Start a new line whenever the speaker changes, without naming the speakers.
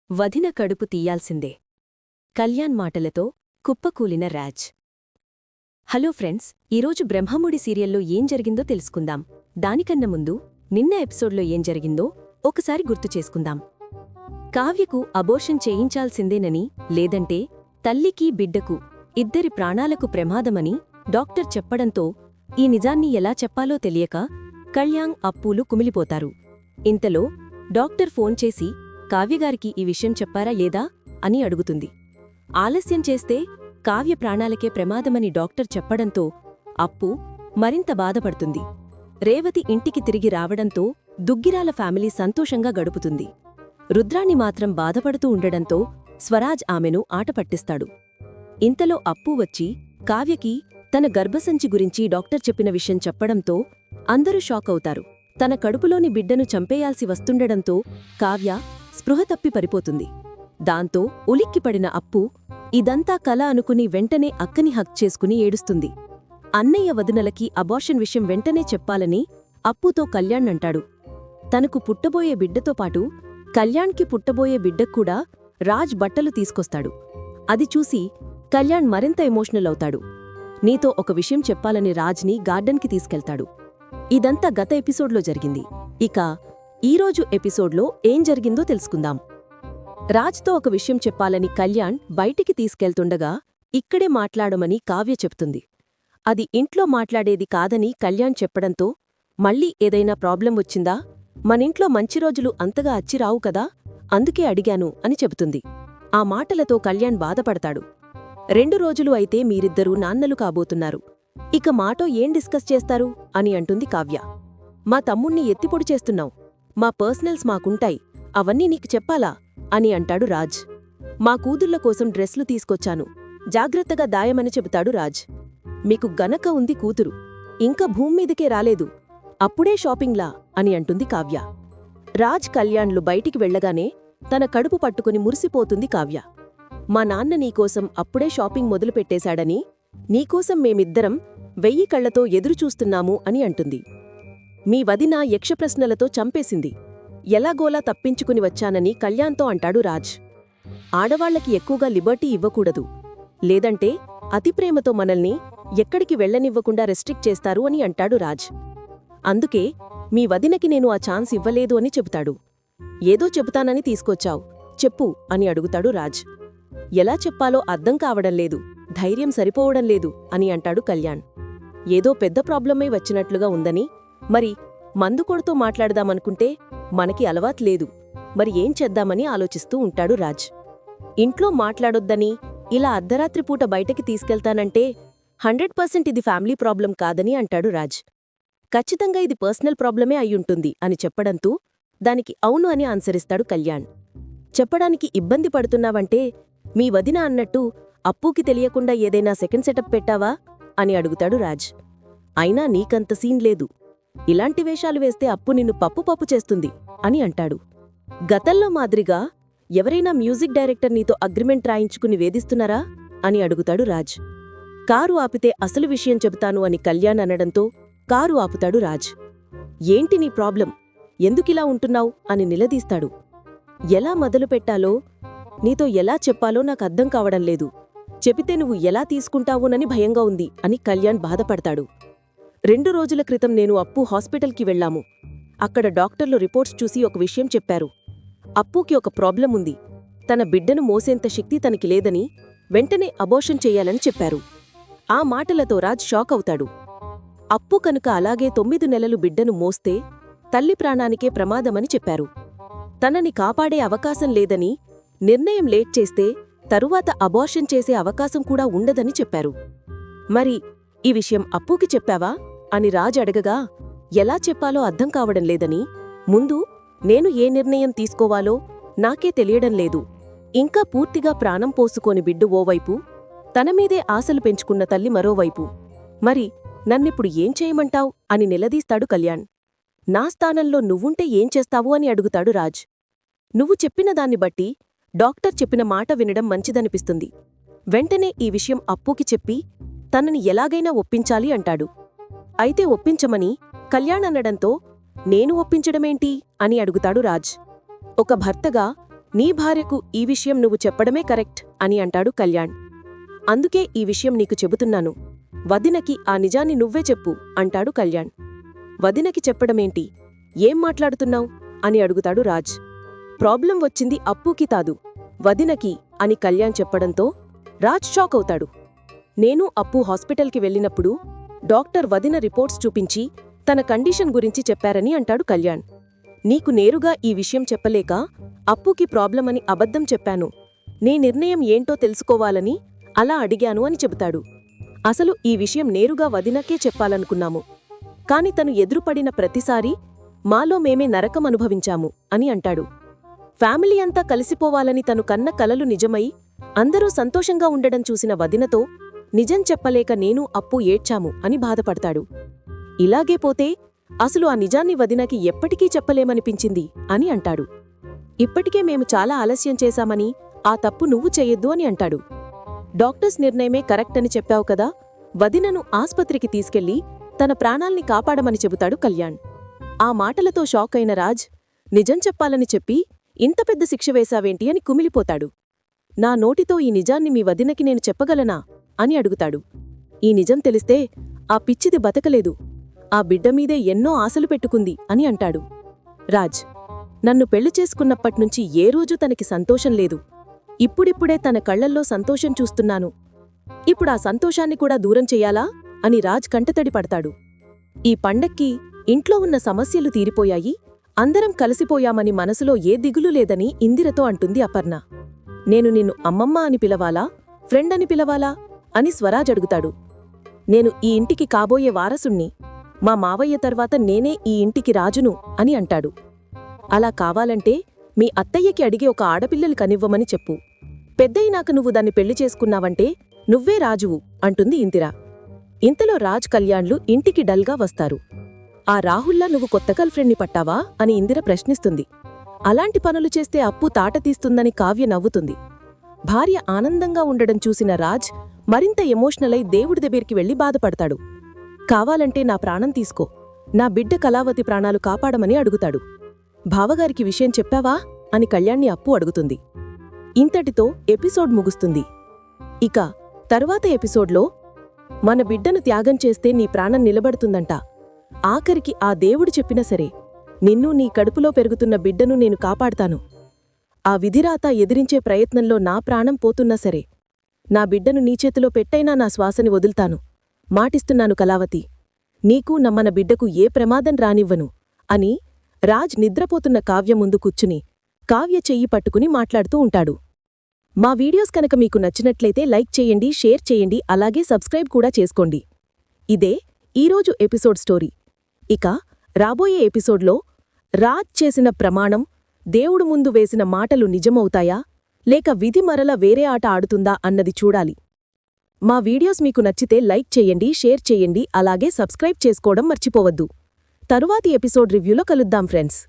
వదిన కడుపు తీయాల్సిందే. కళ్యాణ్ మాటలతో కుప్పకూలిన రాజ్. హలో ఫ్రెండ్స్, ఈరోజు బ్రహ్మముడి సీరియల్లో ఏం జరిగిందో తెలుసుకుందాం. దానికన్నా ముందు నిన్న ఎపిసోడ్లో ఏం జరిగిందో ఒకసారి గుర్తు చేసుకుందాం. కావ్యకు అబోర్షన్ చేయించాల్సిందేనని, లేదంటే తల్లికి బిడ్డకు ఇద్దరి ప్రాణాలకు ప్రమాదమని డాక్టర్ చెప్పడంతో ఈ నిజాన్ని ఎలా చెప్పాలో తెలియక కళ్యాణ్ అప్పులు కుమిలిపోతారు. ఇంతలో డాక్టర్ ఫోన్ చేసి కావ్యగారికి ఈ విషయం చెప్పారా లేదా అని అడుగుతుంది. ఆలస్యం చేస్తే కావ్య ప్రాణాలకే ప్రమాదమని డాక్టర్ చెప్పడంతో అప్పు మరింత బాధపడుతుంది. రేవతి ఇంటికి తిరిగి రావడంతో దుగ్గిరాల ఫ్యామిలీ సంతోషంగా గడుపుతుంది. రుద్రాణి మాత్రం బాధపడుతూ ఉండడంతో స్వరాజ్ ఆమెను ఆటపట్టిస్తాడు. ఇంతలో అప్పు వచ్చి కావ్యకి తన గర్భసంచి గురించి డాక్టర్ చెప్పిన విషయం చెప్పడంతో అందరూ షాక్ అవుతారు. తన కడుపులోని బిడ్డను చంపేయాల్సి వస్తుండడంతో కావ్య స్పృహ తప్పి పడిపోతుంది. దాంతో ఉలిక్కిపడిన అప్పు ఇదంతా కల అనుకుని వెంటనే అక్కని హక్ చేసుకుని ఏడుస్తుంది. అన్నయ్య వదినలకి అబార్షన్ విషయం వెంటనే చెప్పాలని అప్పుతో కళ్యాణ్ అంటాడు. తనకు పుట్టబోయే బిడ్డతో పాటు కళ్యాణ్కి పుట్టబోయే బిడ్డక్కూడా రాజ్ బట్టలు తీసుకొస్తాడు. అది చూసి కళ్యాణ్ మరింత ఎమోషనల్ అవుతాడు. నీతో ఒక విషయం చెప్పాలని రాజ్ని గార్డెన్కి తీసుకెళ్తాడు. ఇదంతా గత ఎపిసోడ్లో జరిగింది. ఇక ఈరోజు ఎపిసోడ్లో ఏం జరిగిందో తెలుసుకుందాం. రాజ్తో ఒక విషయం చెప్పాలని కళ్యాణ్ బయటికి తీసుకెళ్తుండగా ఇక్కడే మాట్లాడమని కావ్య చెప్తుంది. అది ఇంట్లో మాట్లాడేది కాదని కళ్యాణ్ చెప్పడంతో మళ్ళీ ఏదైనా ప్రాబ్లం వచ్చిందా? మనింట్లో మంచి రోజులు అంతగా అచ్చిరావు కదా, అందుకే అడిగాను అని చెబుతుంది. ఆ మాటలతో కళ్యాణ్ బాధపడతాడు. 2 రోజులు అయితే మీరిద్దరూ నాన్నలు కాబోతున్నారు. ఇక మాటో ఏం డిస్కస్ చేస్తారు అని అంటుంది కావ్య. మా తమ్ముణ్ణి ఎత్తిపొడి చేస్తున్నావు, మా పర్సనల్స్ మాకుంటాయి, అవన్నీ నీకు చెప్పాలా అని అంటాడు రాజ్. మా కూతుళ్ల కోసం డ్రెస్లు తీసుకొచ్చాను, జాగ్రత్తగా దాయమని చెబుతాడు రాజ్. మీకు గనక ఉంది కూతురు, ఇంకా భూమ్మీదకే రాలేదు, అప్పుడే షాపింగ్లా అని అంటుంది కావ్య. రాజ్ కళ్యాణ్లు బయటికి వెళ్లగానే తన కడుపు పట్టుకుని మురిసిపోతుంది కావ్య. మా నాన్న నీకోసం అప్పుడే షాపింగ్ మొదలుపెట్టేశాడని, నీకోసం మేమిద్దరం 1000 కళ్లతో ఎదురుచూస్తున్నాము అని అంటుంది. మీ వదిన యక్షప్రశ్నలతో చంపేసింది, ఎలాగోలా తప్పించుకుని వచ్చానని కళ్యాణ్తో అంటాడు రాజ్. ఆడవాళ్లకి ఎక్కువగా లిబర్టీ ఇవ్వకూడదు, లేదంటే అతిప్రేమతో మనల్ని ఎక్కడికి వెళ్లనివ్వకుండా రెస్ట్రిక్ట్ చేస్తారు అని అంటాడు రాజ్. అందుకే మీ వదినకి నేను ఆ ఛాన్స్ ఇవ్వలేదు అని చెబుతాడు. ఏదో చెబుతానని తీసుకొచ్చావు, చెప్పు అని అడుగుతాడు రాజ్. ఎలా చెప్పాలో అర్థం కావడం లేదు, ధైర్యం సరిపోవడం లేదు అని అంటాడు కళ్యాణ్. ఏదో పెద్ద ప్రాబ్లమే వచ్చినట్లుగా ఉందని, మరి మందుకొడుతో మాట్లాడదామనుకుంటే మనకి అలవాట్లేదు, మరి ఏం చేద్దామని ఆలోచిస్తూ ఉంటాడు రాజ్. ఇంట్లో మాట్లాడొద్దని ఇలా అర్ధరాత్రిపూట బయటకి తీసుకెళ్తానంటే 100% ఇది ఫ్యామిలీ ప్రాబ్లం కాదని అంటాడు రాజ్. ఖచ్చితంగా ఇది పర్సనల్ ప్రాబ్లమే అయ్యుంటుంది అని చెప్పడంతో దానికి అవును అని ఆన్సరిస్తాడు కళ్యాణ్. చెప్పడానికి ఇబ్బంది పడుతున్నావంటే మీ వదిన అన్నట్టు అప్పుకి తెలియకుండా ఏదైనా సెకండ్ సెటప్ పెట్టావా అని అడుగుతాడు రాజ్. అయినా నీకంత సీన్ లేదు, ఇలాంటి వేషాలు వేస్తే అప్పు నిన్ను పప్పు చేస్తుంది అని అంటాడు. గతంలో మాదిరిగా ఎవరైనా మ్యూజిక్ డైరెక్టర్ నీతో అగ్రిమెంట్ రాయించుకుని వేధిస్తున్నారా అని అడుగుతాడు రాజ్. కారు ఆపితే అసలు విషయం చెబుతాను అని కళ్యాణ్ అనడంతో కారు ఆపుతాడు రాజ్. ఏంటి నీ ప్రాబ్లం, ఎందుకిలా ఉంటున్నావు అని నిలదీస్తాడు. ఎలా మొదలుపెట్టాలో, నీతో ఎలా చెప్పాలో నాకర్థం కావడం లేదు, చెబితే నువ్వు ఎలా తీసుకుంటావునని భయంగా ఉంది అని కళ్యాణ్ బాధపడతాడు. 2 రోజుల క్రితం నేను అప్పు హాస్పిటల్కి వెళ్లాము. అక్కడ డాక్టర్లు రిపోర్ట్స్ చూసి ఒక విషయం చెప్పారు. అప్పుకి ఒక ప్రాబ్లం ఉంది, తన బిడ్డను మోసేంత శక్తి తనకి లేదని, వెంటనే అబోర్షన్ చెయ్యాలని చెప్పారు. ఆ మాటలతో రాజ్ షాక్ అవుతాడు. అప్పు కనుక అలాగే 9 నెలలు బిడ్డను మోస్తే తల్లి ప్రాణానికే ప్రమాదమని చెప్పారు. తనని కాపాడే అవకాశం లేదని, నిర్ణయం లేట్ చేస్తే తరువాత అబార్షన్ చేసే అవకాశం కూడా ఉండదని చెప్పారు. మరి ఈ విషయం అప్పుకి చెప్పావా అని రాజ్ అడగగా ఎలా చెప్పాలో అర్థం కావడం లేదని, ముందు నేను ఏ నిర్ణయం తీసుకోవాలో నాకే తెలియడం లేదు, ఇంకా పూర్తిగా ప్రాణం పోసుకోని బిడ్డు ఓవైపు, తనమీదే ఆశలు పెంచుకున్న తల్లి మరోవైపు, మరి నన్నిప్పుడు ఏం చేయమంటావ్ అని నిలదీస్తాడు కళ్యాణ్. నా స్థానంలో నువ్వుంటే ఏం చేస్తావు అని అడుగుతాడు రాజ్. నువ్వు చెప్పిన దాన్ని బట్టి డాక్టర్ చెప్పిన మాట వినడం మంచిదనిపిస్తుంది, వెంటనే ఈ విషయం అప్పుకి చెప్పి తనని ఎలాగైనా ఒప్పించాలి అంటాడు. అయితే ఒప్పించమని కళ్యాణ్ అనడంతో నేను ఒప్పించడమేంటి అని అడుగుతాడు రాజ్. ఒక భర్తగా
నీ భార్యకు ఈ విషయం నువ్వు చెప్పడమే కరెక్ట్ అని అంటాడు కళ్యాణ్. అందుకే ఈ విషయం నీకు చెబుతున్నాను. వదినకి ఆ నిజాన్ని నువ్వే చెప్పు అంటాడు కళ్యాణ్. వదినకి చెప్పడమేంటి? ఏం మాట్లాడుతున్నావ్ అని అడుగుతాడు రాజ్. ప్రాబ్లం వచ్చింది అప్పుకి తాదు, వదినకి అని కళ్యాణ్ చెప్పడంతో రాజ్ షాక్ అవుతాడు. నేను అప్పు హాస్పిటల్కి వెళ్ళినప్పుడు డాక్టర్ వదిన రిపోర్ట్స్ చూపించి తన కండిషన్ గురించి చెప్పారని అంటాడు కళ్యాణ్. నీకు నేరుగా ఈ విషయం చెప్పలేక అప్పుకి ప్రాబ్లమని అబద్ధం చెప్పాను. నీ నిర్ణయం ఏంటో తెలుసుకోవాలని అలా అడిగాను అని చెబుతాడు. అసలు ఈ విషయం నేరుగా వదినకే చెప్పాలనుకున్నాము, కాని తను ఎదురుపడిన ప్రతిసారీ మాలో మేమే నరకం అనుభవించాము అని అంటాడు. ఫ్యామిలీ అంతా కలిసిపోవాలని తను కన్న కలలు నిజమై అందరూ సంతోషంగా ఉండడం చూసిన వదినతో నిజం చెప్పలేక నేను అప్పు ఏడ్చాము అని బాధపడతాడు. ఇలాగే పోతే అసలు ఆ నిజాన్ని వదినకి ఎప్పటికీ చెప్పలేమనిపించింది అని అంటాడు. ఇప్పటికే మేము చాలా ఆలస్యం చేశామని, ఆ తప్పు నువ్వు చెయ్యొద్దు అని అంటాడు. డాక్టర్స్ నిర్ణయమే కరెక్ట్ అని చెప్పావు కదా, వదినను ఆస్పత్రికి తీసుకెళ్లి తన ప్రాణాల్ని కాపాడమని చెబుతాడు కళ్యాణ్. ఆ మాటలతో షాక్ అయిన రాజ్, నిజం చెప్పాలని చెప్పి ఇంత పెద్ద శిక్ష వేశావేంటి అని కుమిలిపోతాడు. నా నోటితో ఈ నిజాన్ని మీ వదినకి నేను చెప్పగలనా అని అడుగుతాడు. ఈ నిజం తెలిస్తే ఆ పిచ్చిది బతకలేదు, ఆ బిడ్డమీదే ఎన్నో ఆశలు పెట్టుకుంది అని అంటాడు. రాజ్, నన్ను పెళ్లి చేసుకున్నప్పట్నుంచి ఏ రోజు తనకి సంతోషం లేదు. ఇప్పుడిప్పుడే తన కళ్లల్లో సంతోషం చూస్తున్నాను. ఇప్పుడా సంతోషాన్ని కూడా దూరం చెయ్యాలా అని రాజ్ కంటతడి పడతాడు. ఈ పండక్కి ఇంట్లో ఉన్న సమస్యలు తీరిపోయాయి, అందరం కలిసిపోయామని మనసులో ఏ దిగులు లేదని ఇందిరతో అంటుంది అపర్ణ. నేను నిన్ను అమ్మమ్మ అని పిలవాలా, ఫ్రెండ్ అని పిలవాలా అని స్వరాజ్ అడుగుతాడు. నేను ఈ ఇంటికి కాబోయే వారసుణ్ణి, మా మావయ్య తర్వాత నేనే ఈ ఇంటికి రాజును అని అంటాడు. అలా కావాలంటే మీ అత్తయ్యకి అడిగి ఒక ఆడపిల్లలు కనివ్వమని చెప్పు. పెద్దయినాక నువ్వు దాన్ని పెళ్లి చేసుకున్నావంటే నువ్వే రాజువు అంటుంది ఇందిర. ఇంతలో రాజ్ కళ్యాణ్లు ఇంటికి డల్గా వస్తారు. ఆ రాహుల్లా నువ్వు కొత్త గర్ల్ ఫ్రెండ్ని పట్టావా అని ఇందిర ప్రశ్నిస్తుంది. అలాంటి పనులు చేస్తే అప్పు తాట తీస్తుందని కావ్య నవ్వుతుంది. భార్య ఆనందంగా ఉండడం చూసిన రాజ్ మరింత ఎమోషనల్ అయి దేవుడి దగ్గరికి వెళ్లి బాధపడతాడు. కావాలంటే నా ప్రాణం తీసుకో, నా బిడ్డ కళావతి ప్రాణాలు కాపాడమని అడుగుతాడు. బావగారికి విషయం చెప్పావా అని కళ్యాణ్ని అప్పు అడుగుతుంది. ఇంతటితో ఎపిసోడ్ ముగుస్తుంది. ఇక తరువాత ఎపిసోడ్లో మన బిడ్డను త్యాగం చేస్తే నీ ప్రాణం నిలబడుతుందంట, ఆఖరికి ఆ దేవుడు చెప్పినా సరే నిన్ను నీ కడుపులో పెరుగుతున్న బిడ్డను నేను కాపాడతాను. ఆ విధిరాత ఎదిరించే ప్రయత్నంలో నా ప్రాణం పోతున్నా సరే నా బిడ్డను నీ చేతిలో పెట్టైనా నా శ్వాసని వదులుతాను, మాటిస్తున్నాను కళావతి, నీకు నమ్మన బిడ్డకు ఏ ప్రమాదం రానివ్వను అని రాజ్ నిద్రపోతున్న కావ్య ముందు కూర్చుని కావ్య చెయ్యి పట్టుకుని మాట్లాడుతూ ఉంటాడు. మా వీడియోస్ కనుక మీకు నచ్చినట్లయితే లైక్ చేయండి, షేర్ చేయండి, అలాగే సబ్స్క్రైబ్ కూడా చేసుకోండి. ఇదే ఈరోజు ఎపిసోడ్ స్టోరీ. ఇక రాబోయే ఎపిసోడ్లో రాజ్ చేసిన ప్రమాణం, దేవుడు ముందు వేసిన మాటలు నిజమవుతాయా లేక విధి మరల వేరే ఆట ఆడుతుందా అన్నది చూడాలి. మా వీడియోస్ మీకు నచ్చితే లైక్ చేయండి, షేర్ చేయండి, అలాగే సబ్స్క్రైబ్ చేసుకోవడం మర్చిపోవద్దు. తరువాతి ఎపిసోడ్ రివ్యూలో కలుద్దాం ఫ్రెండ్స్.